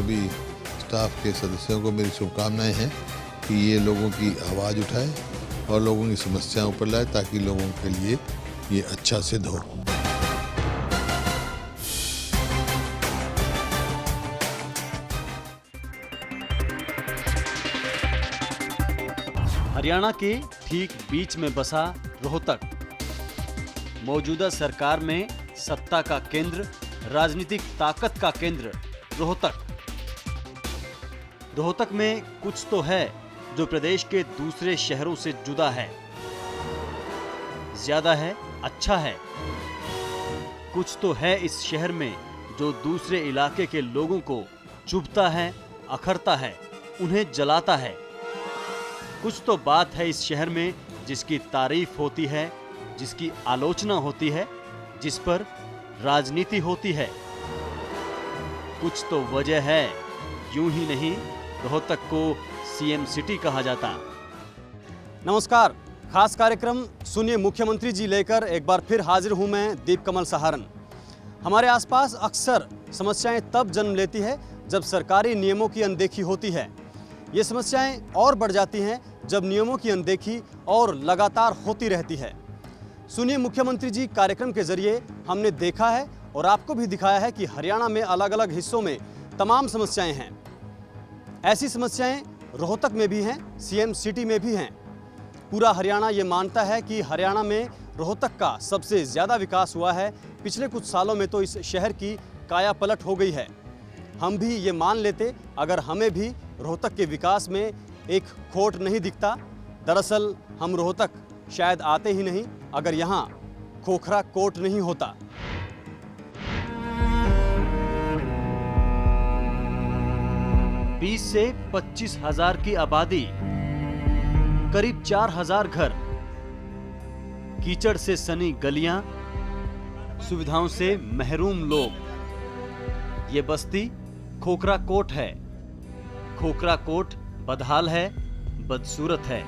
सभी स्टाफ के सदस्यों को मेरी शुभकामनाएं हैं कि ये लोगों की आवाज़ उठाए और लोगों की समस्याओं पर लाए ताकि लोगों के लिए ये अच्छा सिद्ध हो। हरियाणा के ठीक बीच में बसा रोहतक, मौजूदा सरकार में सत्ता का केंद्र, राजनीतिक ताकत का केंद्र रोहतक। रोहतक में कुछ तो है जो प्रदेश के दूसरे शहरों से जुदा है, ज्यादा है, अच्छा है। कुछ तो है इस शहर में जो दूसरे इलाके के लोगों को चुभता है, अखरता है, उन्हें जलाता है। कुछ तो बात है इस शहर में जिसकी तारीफ होती है, जिसकी आलोचना होती है, जिस पर राजनीति होती है। कुछ तो वजह है, यूं ही नहीं रोहतक को सीएम सिटी कहा जाता। नमस्कार, खास कार्यक्रम सुनिए मुख्यमंत्री जी लेकर एक बार फिर हाजिर हूं मैं, दीपकमल सहारन। हमारे आसपास अक्सर समस्याएं तब जन्म लेती है जब सरकारी नियमों की अनदेखी होती है। ये समस्याएं और बढ़ जाती हैं जब नियमों की अनदेखी और लगातार होती रहती है। सुनिए मुख्यमंत्री जी कार्यक्रम के जरिए हमने देखा है और आपको भी दिखाया है कि हरियाणा में अलग अलग हिस्सों में तमाम समस्याएं हैं। ऐसी समस्याएं रोहतक में भी हैं, सीएम सिटी में भी हैं। पूरा हरियाणा ये मानता है कि हरियाणा में रोहतक का सबसे ज़्यादा विकास हुआ है। पिछले कुछ सालों में तो इस शहर की काया पलट हो गई है। हम भी ये मान लेते अगर हमें भी रोहतक के विकास में एक खोट नहीं दिखता। दरअसल हम रोहतक शायद आते ही नहीं अगर यहाँ खोखरा कोट नहीं होता। बीस से 25,000 की आबादी, करीब 4,000 घर, कीचड़ से सनी गलियां, सुविधाओं से महरूम लोग। ये बस्ती खोखरा कोट है। खोखरा कोट बदहाल है, बदसूरत है।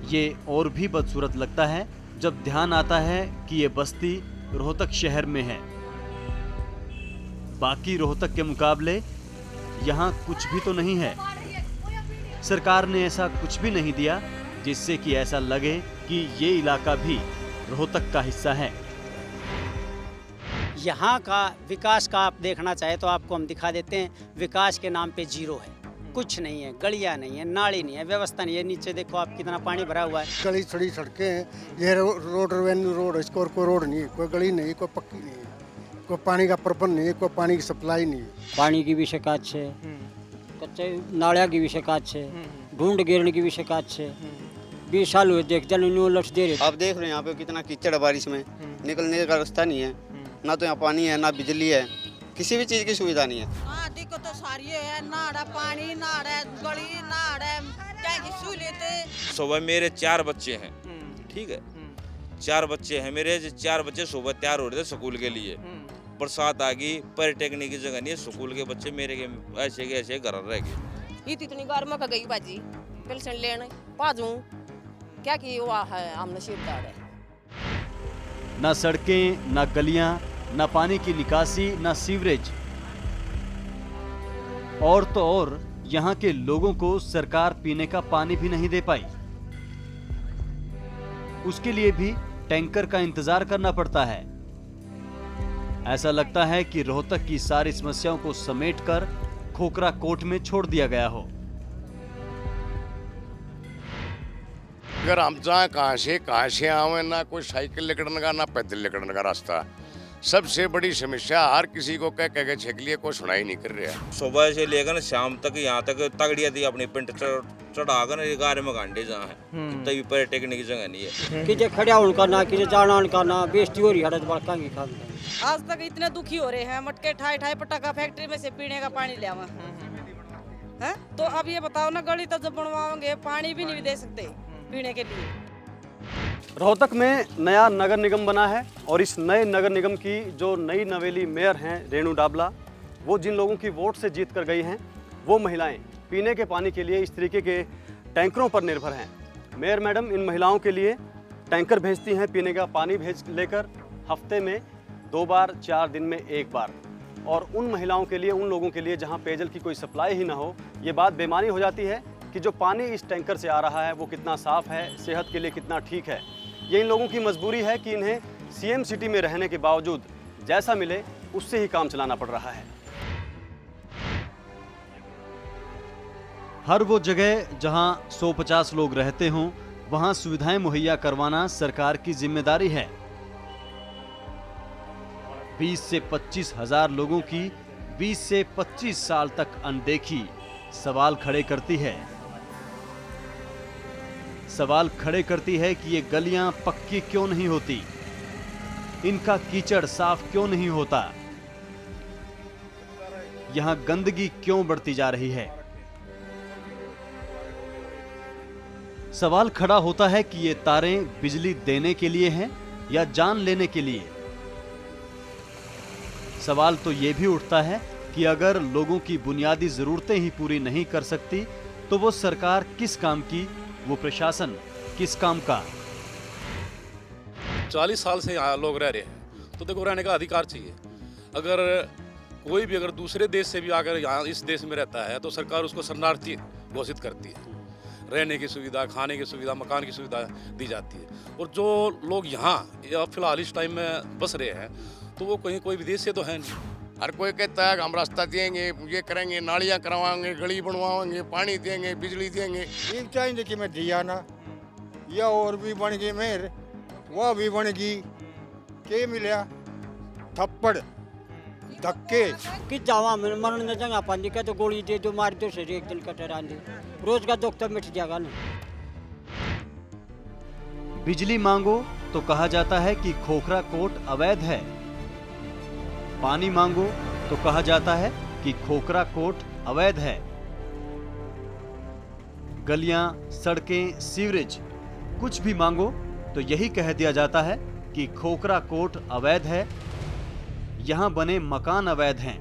ये और भी बदसूरत लगता है जब ध्यान आता है कि ये बस्ती रोहतक शहर में है। बाकी रोहतक के मुकाबले यहाँ कुछ भी तो नहीं है। सरकार ने ऐसा कुछ भी नहीं दिया जिससे कि ऐसा लगे कि ये इलाका भी रोहतक का हिस्सा है। यहाँ का विकास का आप देखना चाहे तो आपको हम दिखा देते हैं। विकास के नाम पे जीरो है, कुछ नहीं है, गलियाँ नहीं है, नाली नहीं है, व्यवस्था नहीं है। नीचे देखो आप कितना पानी भरा हुआ है। गली थोड़ी सड़कें हैं, ये रोड रेवेन्यू रोड है, इसको और कोई रोड नहीं है, कोई गली नहीं, कोई पक्की नहीं है, कोई पानी का प्रबंध नहीं है, कोई पानी की सप्लाई नहीं है। पानी की भी शिकायत है, कच्चे नालिया की भी शिकायत है, ढूंढ गिरने की भी शिकायत है। 20 साल हुए देख न्यू लक्ष्य दे रहे। आप देख रहे हैं यहाँ पे कितना कीचड़ है, बारिश में निकलने का रास्ता नहीं है। ना तो यहाँ पानी है, ना बिजली है, किसी भी चीज की सुविधा नहीं है। हाँ, दिक्कत तो सारी है, नाड़ा पानी, नाड़ा गली, नाड़ा क्या की सहूलियत। सुबह मेरे 4 बच्चे हैं, ठीक है, 4 बच्चे हैं मेरे। 4 बच्चे सुबह तैयार हो रहे थे स्कूल के लिए। बरसात आ गई, पैर टेकने की जगह नहीं है। स्कूल के बच्चे मेरे के ऐसे के ऐसे घर रह गए। इतनी गर्म का गई बाजी पेंशन लेने पाजू क्या की हुआ है, हम नसीबदार है। ना सड़कें, ना गलियां, ना पानी की निकासी, ना सीवरेज। और तो और यहाँ के लोगों को सरकार पीने का पानी भी नहीं दे पाई। उसके लिए भी टैंकर का इंतजार करना पड़ता है। ऐसा लगता है कि रोहतक की सारी समस्याओं को समेटकर खोखरा कोट में छोड़ दिया गया हो। अगर हम जाए कहाँ से आवे, ना कोई साइकिल निकलने का, ना पैदल निकलने का रास्ता। सबसे बड़ी समस्या हर किसी को कह के छेक लिए, कोई सुनाई नहीं कर रहा। सुबह से लेकर शाम तक यहाँ तक तगड़िया थी अपनी पिंड चढ़ाकर 11 घंटे जहाँ है, तभी पैर टेकने की जगह नहीं है। किसे खड़ा उनका ना, किसे जाना उनका ना, बेइज्जती हो रही है। बड़कांगी खाते आज तक इतने दुखी हो रहे हैं, मटके ठाई ठाई पटाखा फैक्ट्री में से पीने का पानी ले आवा है। तो अब ये बताओ ना, गली तो जब बनवाओगे पानी भी नहीं दे सकते पीने के लिए। रोहतक में नया नगर निगम बना है और इस नए नगर निगम की जो नई नवेली मेयर हैं रेणु डाबला, वो जिन लोगों की वोट से जीत कर गई हैं, वो महिलाएं पीने के पानी के लिए इस तरीके के टैंकरों पर निर्भर हैं। मेयर मैडम इन महिलाओं के लिए टैंकर भेजती हैं, पीने का पानी भेज लेकर हफ्ते में 2 बार, 4 दिन में 1 बार। और उन महिलाओं के लिए, उन लोगों के लिए जहां पेयजल की कोई सप्लाई ही ना हो, ये बात बेमानी हो जाती है कि जो पानी इस टैंकर से आ रहा है वो कितना साफ़ है, सेहत के लिए कितना ठीक है। ये इन लोगों की मजबूरी है कि इन्हें सीएम सिटी में रहने के बावजूद जैसा मिले उससे ही काम चलाना पड़ रहा है। हर वो जगह जहां 150 लोग रहते हों, वहां सुविधाएं मुहैया करवाना सरकार की जिम्मेदारी है। 20 से 25 हजार लोगों की 20 से 25 साल तक अनदेखी सवाल खड़े करती है। सवाल खड़े करती है कि ये गलियां पक्की क्यों नहीं होती, इनका कीचड़ साफ क्यों नहीं होता, यहां गंदगी क्यों बढ़ती जा रही है। सवाल खड़ा होता है कि ये तारें बिजली देने के लिए हैं या जान लेने के लिए। सवाल तो ये भी उठता है कि अगर लोगों की बुनियादी जरूरतें ही पूरी नहीं कर सकती तो वो सरकार किस काम की, वो प्रशासन किस काम का। 40 साल से यहाँ लोग रह रहे हैं तो देखो रहने का अधिकार चाहिए। अगर कोई भी अगर दूसरे देश से भी आकर यहाँ इस देश में रहता है तो सरकार उसको शरणार्थी घोषित करती है। रहने की सुविधा, खाने की सुविधा, मकान की सुविधा दी जाती है। और जो लोग यहाँ फिलहाल इस टाइम में बस रहे हैं तो वो कहीं कोई विदेश से तो है नहीं। हर कोई कहता है कि हम रास्ता देंगे, ये करेंगे, नालियाँ करवाएंगे, गली बनवाएंगे, पानी देंगे, बिजली देंगे। एक चाहिए कि मैं दिया ना, या और भी बन गई मेर, वह भी बन गई, के मिला थप्पड़ धक्के कि जावा में मरण न जगह पानी का तो गोली दे दो, मार दो, शरीर एक दिन कटरा दे, रोज का दुख तो मिट जाएगा ना। बिजली मांगो तो कहा जाता है कि खोखरा कोट अवैध है, पानी मांगो तो कहा जाता है कि खोखरा कोट अवैध है। गलियां, सड़कें, सीवरेज कुछ भी मांगो तो यही कह दिया जाता है कि खोखरा कोट अवैध है, यहां बने मकान अवैध हैं,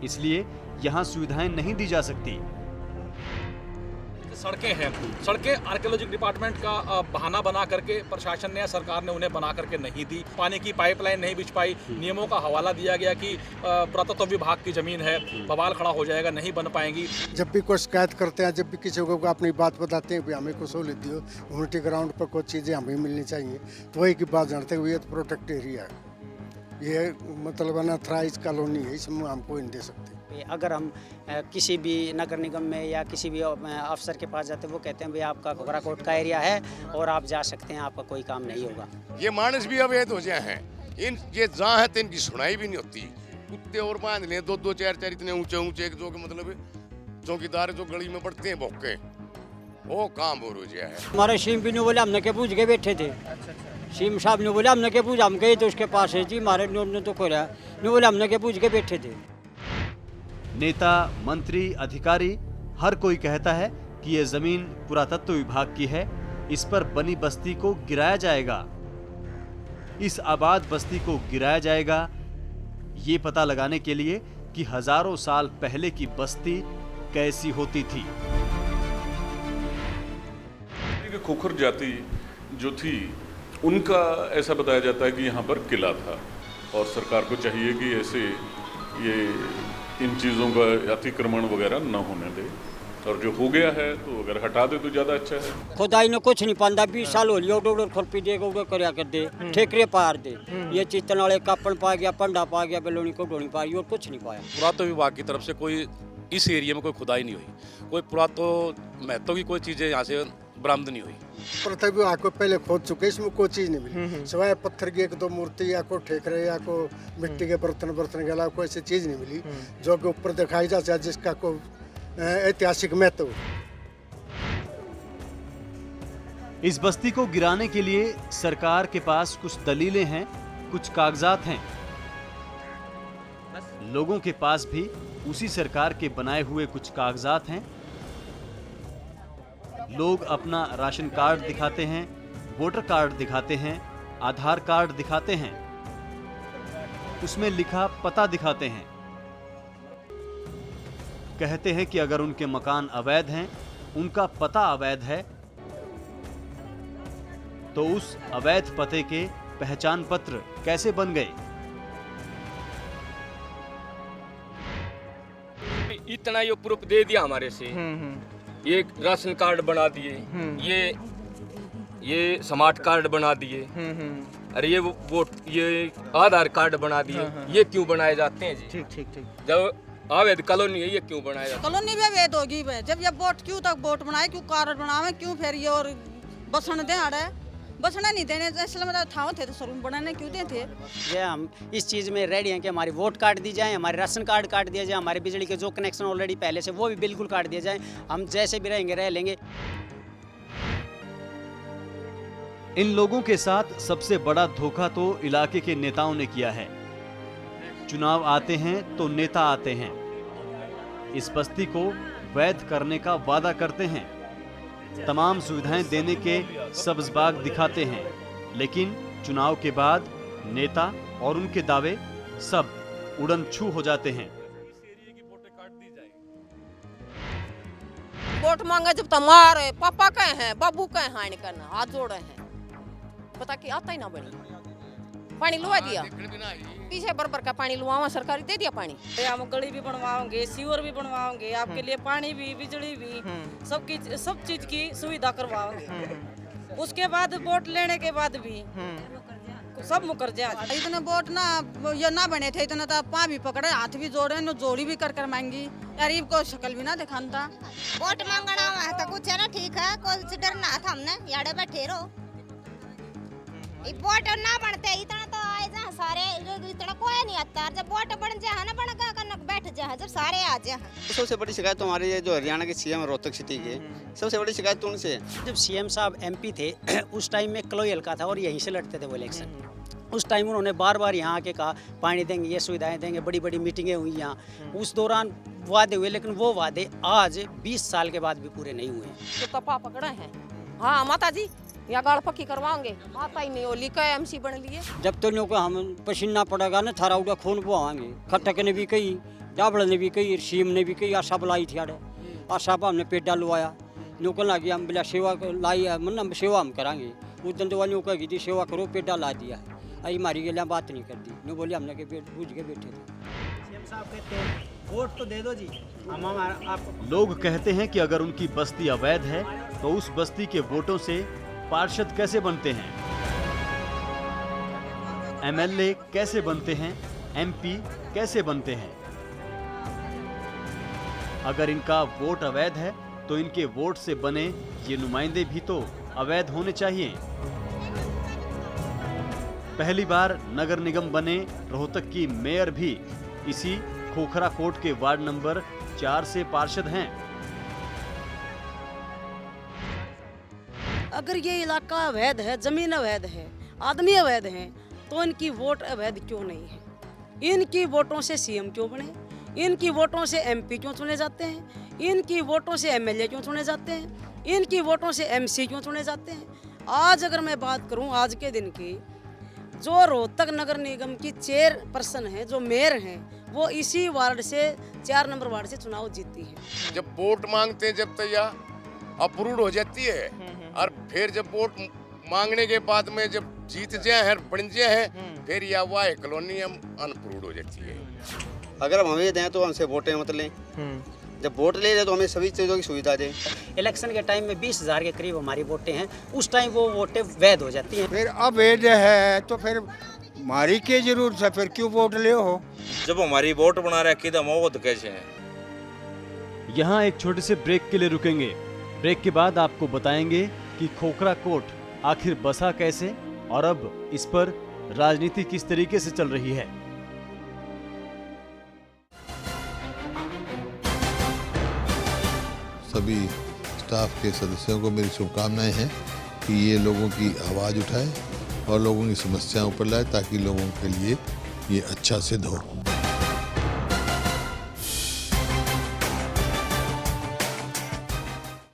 इसलिए यहां सुविधाएं नहीं दी जा सकती। सड़कें हैं, सड़कें आर्कियोलॉजी डिपार्टमेंट का बहाना बना करके प्रशासन ने या सरकार ने उन्हें बना करके नहीं दी। पानी की पाइपलाइन नहीं बिछ पाई, नियमों का हवाला दिया गया कि पुरातत्व विभाग की जमीन है, बवाल खड़ा हो जाएगा, नहीं बन पाएंगी। जब भी कोई शिकायत करते हैं, जब भी किसी को अपनी बात बताते हैं, हमें कुछ सहूलियत दियो, यूनिटी ग्राउंड पर कुछ चीज़ें हमें मिलनी चाहिए, तो वही की बात जानते हैं, ये तो प्रोटेक्ट एरिया है, ये मतलब अनऑथराइज कॉलोनी है, इसमें हम कोई नहीं दे सकते। अगर हम किसी भी नगर निगम में या किसी भी अफसर के पास जाते हैं, वो कहते हैं भाई आपका खोखरा कोट का एरिया है और आप जा सकते हैं, आपका कोई काम नहीं होगा। ये मानस भी अवैध हो जाए हैं, इन ये जहाँ है तो इनकी सुनाई भी नहीं होती। कुत्ते और बांध लें 2-2, 4-4 इतने ऊंचे ऊंचे, जो कि मतलब चौकीदार जो गली में बढ़ते हैं भौंके, वो काम हो गया है। हमारे सीम भी नहीं बोले, हमने के पूछ के बैठे थे। सीम साहब ने बोले हमने के पूछ, हम गए तो उसके पास है जी, हमारे ने तो खोला नहीं, बोले हमने के पूछ के बैठे थे। नेता, मंत्री, अधिकारी हर कोई कहता है कि यह जमीन पुरातत्व विभाग की है, इस पर बनी बस्ती को गिराया जाएगा, इस आबाद बस्ती को गिराया जाएगा, ये पता लगाने के लिए कि हजारों साल पहले की बस्ती कैसी होती थी। खोखर जाति जो थी उनका ऐसा बताया जाता है कि यहाँ पर किला था और सरकार को चाहिए कि ऐसे ये इन चीज़ों का अतिक्रमण वगैरह न होने दे, और जो हो गया है तो अगर हटा दे तो ज़्यादा अच्छा है। खुदाई ने कुछ नहीं पांदा, 20 साल हो लिया, उड़ो खुरपी दे उड़ो करया कर दे, ठेकरे पार दे, ये चितन वाले कापन पा गया, पंडा पा गया, बेलोनी को डोनी पा गई और कुछ नहीं पाया। पुरातत्व विभाग की तरफ से कोई इस एरिया में कोई खुदाई नहीं हुई, कोई पुरातत्व महत्व की कोई चीज़ें यहाँ से बरामद नहीं हुई। प्रत्येक विभाग को पहले खोद चुके, इसमें कोई चीज़ नहीं मिली, सिवाय पत्थर की 1-2 मूर्ति या कोई ठेकरे या कोई मिट्टी के बर्तन के अलावा कोई ऐसी चीज़ नहीं मिली जो कि ऊपर दिखाई जा सके जिसका कोई ऐतिहासिक महत्व। इस बस्ती को गिराने के लिए सरकार के पास कुछ दलीलें हैं, कुछ कागजात हैं, लोगों के पास भी उसी सरकार के बनाए हुए कुछ कागजात हैं। लोग अपना राशन कार्ड दिखाते हैं, वोटर कार्ड दिखाते हैं, आधार कार्ड दिखाते हैं, उसमें लिखा पता दिखाते हैं, कहते हैं कि अगर उनके मकान अवैध हैं, उनका पता अवैध है, तो उस अवैध पते के पहचान पत्र कैसे बन गए। इतना ये प्रूफ दे दिया हमारे से, ये राशन कार्ड बना दिए, ये स्मार्ट कार्ड बना दिए, अरे ये वोट, ये आधार कार्ड बना दिए, ये क्यों बनाए जाते हैं जी? ठीक। जब अवैध कॉलोनी है, ये क्यों बनाया जाता है? कॉलोनी भी अवैध होगी जब ये वोट क्यों तक वोट बनाए, क्यों कार्ड बनावे, क्यों फिर ये और बसने दे आड़े, बसना नहीं देने, इसलिए मतलब ठाव थे तो शोरूम बनाने क्यों देते थे? ये हम इस चीज़ में रेडी हैं कि हमारी वोट काट दी जाए, हमारे राशन कार्ड काट दिया जाए, हमारे बिजली के जो कनेक्शन ऑलरेडी पहले से वो भी बिल्कुल काट दिया जाए, हम जैसे भी रहेंगे रह लेंगे। इन लोगों के साथ सबसे बड़ा धोखा तो इलाके के नेताओं ने किया है। चुनाव आते हैं तो नेता आते हैं, इस बस्ती को वैध करने का वादा करते हैं, तमाम सुविधाएं देने के सब्ज बाग दिखाते हैं, लेकिन चुनाव के बाद नेता और उनके दावे सब उड़न छू हो जाते हैं। वोट मांगे जब तुम्हारे पापा कहे हैं, बाबू कहे हानि करना, हाथ जोड़े हैं, पता कि आता ही ना बनी, पानी लुआ दिया, पीछे बरबर का पानी लुआवा, सरकारी दे दिया पानी। हम गली भी बनवाओगे, सीवर भी बनवाओगे, आपके लिए पानी भी, बिजली भी, सब चीज की सुविधा करवाओगे। उसके बाद वोट लेने के बाद भी सब मुकर जाए। इतने वोट ना ये ना बने थे, इतना तो पाँव भी पकड़े, हाथ भी जोड़े, न जोड़ी भी कर मांगी, गरीब को शक्ल भी ना दिखाता। वोट मांगना है तो कुछ है ना, ठीक है, कुछ डरना था हमने, याडे बैठे रहो, वोट ना बनते इतना तो आए जा सारे, इतना कोई नहीं आता, जब वोट बन जाए ना, बन का बैठ जाए, जब सारे आ जाए। सबसे बड़ी शिकायत तो हमारे जो हरियाणा के सीएम रोहतक सिटी के, सबसे बड़ी शिकायत तो उनसे। जब सीएम साहब एमपी थे उस टाइम में कलोई हल्का था और यहीं से लड़ते थे वो इलेक्शन। उस टाइम उन्होंने बार बार यहाँ आके कहा पानी देंगे, ये सुविधाएं देंगे, बड़ी बड़ी मीटिंगें हुई यहाँ, उस दौरान वादे हुए, लेकिन वो वादे आज 20 साल के बाद भी पूरे नहीं हुए। तो तपा पकड़े हैं, हाँ माता जी या गाड़ पक्की करवाओगे, माता ही नहीं होली का एमसी बन लिए। जब तो लोग हम पसीना पड़ेगा ना, थारा उड़ा खून बहाएंगे। खटक ने भी कही, डाबड़ ने भी कही, सीएम ने भी कही, आशा बुलाई थी आड़े, आशा पर हमने पेट डलवाया, लोगों लगे हम बिला सेवा लाई है, मतलब सेवा हम कराएंगे। उस दिन तो वालों कही थी सेवा करो, पेटा ला दिया है, आई हमारी गलियाँ बात नहीं करती, नहीं बोले हमने के पेट पूछ के बैठे थे। सीएम साहब कहते हैं वोट तो दे दो जी, हम आपको। लोग कहते हैं कि अगर उनकी बस्ती अवैध है तो उस बस्ती के वोटों से पार्षद कैसे बनते हैं, एमएलए कैसे बनते हैं, एमपी कैसे बनते हैं। अगर इनका वोट अवैध है तो इनके वोट से बने ये नुमाइंदे भी तो अवैध होने चाहिए। पहली बार नगर निगम बने रोहतक की मेयर भी इसी खोखरा कोट के वार्ड नंबर 4 से पार्षद हैं। अगर ये इलाका अवैध है, जमीन अवैध है, आदमी अवैध हैं, तो इनकी वोट अवैध क्यों नहीं है? इनकी वोटों से सीएम क्यों बने? इनकी वोटों से एमपी क्यों चुने जाते हैं? इनकी वोटों से एमएलए क्यों चुने जाते हैं? इनकी वोटों से एमसी क्यों चुने जाते हैं? आज अगर मैं बात करूं आज के दिन की, जो रोहतक नगर निगम की चेयरपर्सन है, जो मेयर हैं, वो इसी वार्ड से 4 नंबर वार्ड से चुनाव जीती है। जब वोट मांगते हैं जब तैयार अप्रूव हो जाती है, और फिर जब वोट मांगने के बाद में जब जीत जाए हैं, बन जाए हैं, फिर या हुआ है कॉलोनी हम अनअप्रूव हो जाती है। अगर हम हमें दें तो हमसे वोटें मत लें, जब वोट ले रहे तो हमें सभी चीज़ों की सुविधा दें। इलेक्शन के टाइम में 20,000 के करीब हमारी वोटें हैं, उस टाइम वो वोटें वैध हो जाती हैं। फिर अवैध है तो फिर हमारी क्या जरूरत है, फिर क्यों वोट ले हो? जब हमारी वोट बना रखी तो हम वो कैसे हैं। यहाँ एक छोटे से ब्रेक के लिए रुकेंगे। ब्रेक के बाद आपको बताएंगे कि खोखरा कोट आखिर बसा कैसे और अब इस पर राजनीति किस तरीके से चल रही है। सभी स्टाफ के सदस्यों को मेरी शुभकामनाएं हैं कि ये लोगों की आवाज़ उठाए और लोगों की समस्याओं पर लाए ताकि लोगों के लिए ये अच्छा सिद्ध हो।